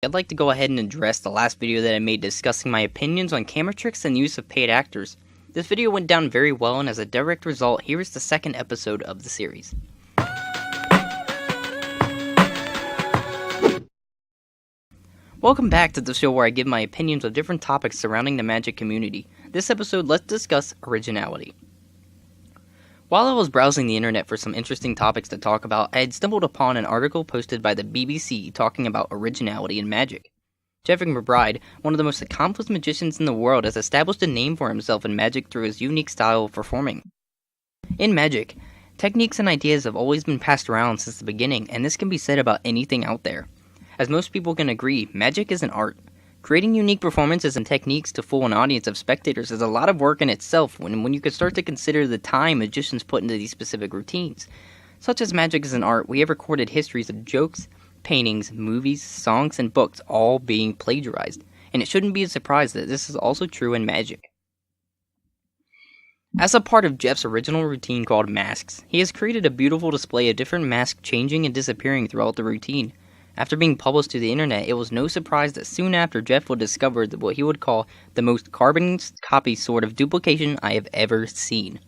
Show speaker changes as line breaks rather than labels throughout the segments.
I'd like to go ahead and address the last video that I made discussing my opinions on camera tricks and the use of paid actors. This video went down very well, and as a direct result, here is the second episode of the series. Welcome back to the show where I give my opinions of different topics surrounding the magic community. This episode, let's discuss originality. While I was browsing the internet for some interesting topics to talk about, I had stumbled upon an article posted by the BBC talking about originality in magic. Jeffrey McBride, one of the most accomplished magicians in the world, has established a name for himself in magic through his unique style of performing. In magic, techniques and ideas have always been passed around since the beginning, and this can be said about anything out there. As most people can agree, magic is an art. Creating unique performances and techniques to fool an audience of spectators is a lot of work in itself when you can start to consider the time magicians put into these specific routines. Such as magic as an art, we have recorded histories of jokes, paintings, movies, songs, and books all being plagiarized, and it shouldn't be a surprise that this is also true in magic. As a part of Jeff's original routine called Masks, he has created a beautiful display of different masks changing and disappearing throughout the routine. After being published to the internet, it was no surprise that soon after Jeff would discover what he would call the most carbon copy sort of duplication I have ever seen.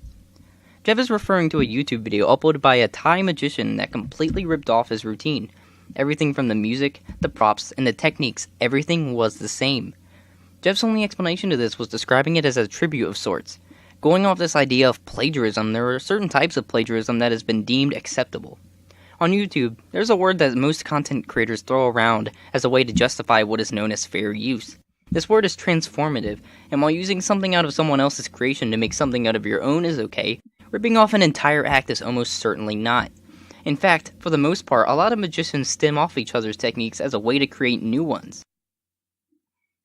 Jeff is referring to a YouTube video uploaded by a Thai magician that completely ripped off his routine. Everything from the music, the props, and the techniques, everything was the same. Jeff's only explanation to this was describing it as a tribute of sorts. Going off this idea of plagiarism, there are certain types of plagiarism that has been deemed acceptable. On YouTube, there's a word that most content creators throw around as a way to justify what is known as fair use. This word is transformative, and while using something out of someone else's creation to make something out of your own is okay, ripping off an entire act is almost certainly not. In fact, for the most part, a lot of magicians stem off each other's techniques as a way to create new ones.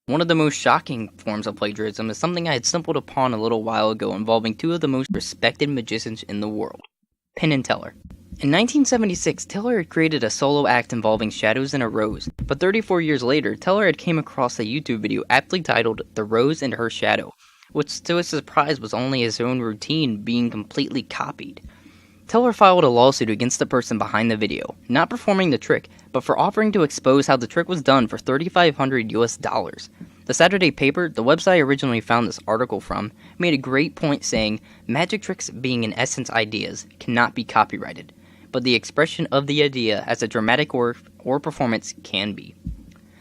One of the most shocking forms of plagiarism is something I had stumbled upon a little while ago involving two of the most respected magicians in the world, Penn and Teller. In 1976, Teller had created a solo act involving shadows and a rose, but 34 years later, Teller had came across a YouTube video aptly titled The Rose and Her Shadow, which to his surprise was only his own routine being completely copied. Teller filed a lawsuit against the person behind the video, not performing the trick, but for offering to expose how the trick was done for $3,500 US. The Saturday paper, the website I originally found this article from, made a great point saying, magic tricks being in essence ideas cannot be copyrighted, but the expression of the idea as a dramatic or performance can be.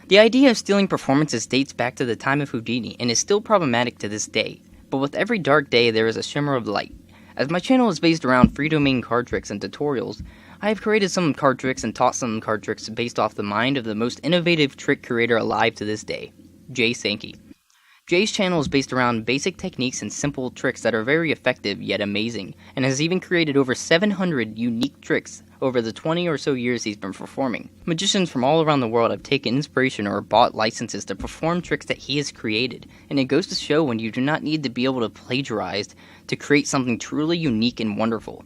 The idea of stealing performances dates back to the time of Houdini and is still problematic to this day, but with every dark day there is a shimmer of light. As my channel is based around free domain card tricks and tutorials, I have created some card tricks and taught some card tricks based off the mind of the most innovative trick creator alive to this day, Jay Sankey. Jay's channel is based around basic techniques and simple tricks that are very effective yet amazing, and has even created over 700 unique tricks over the 20 or so years he's been performing. Magicians from all around the world have taken inspiration or bought licenses to perform tricks that he has created, and it goes to show when you do not need to be able to plagiarize to create something truly unique and wonderful.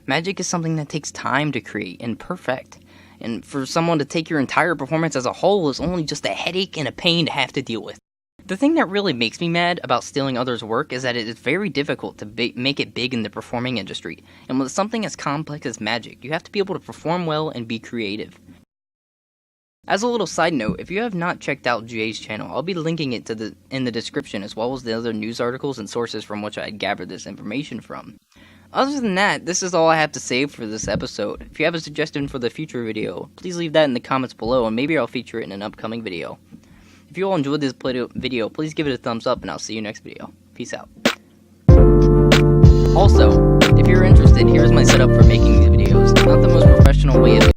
Magic is something that takes time to create and perfect, and for someone to take your entire performance as a whole is only just a headache and a pain to have to deal with. The thing that really makes me mad about stealing others' work is that it is very difficult to make it big in the performing industry, and with something as complex as magic, you have to be able to perform well and be creative. As a little side note, if you have not checked out Jay's channel, I'll be linking it in the description as well as the other news articles and sources from which I gathered this information from. Other than that, this is all I have to say for this episode. If you have a suggestion for the future video, please leave that in the comments below and maybe I'll feature it in an upcoming video. If you all enjoyed this video, please give it a thumbs up and I'll see you next video. Peace out. Also, if you're interested, here's my setup for making these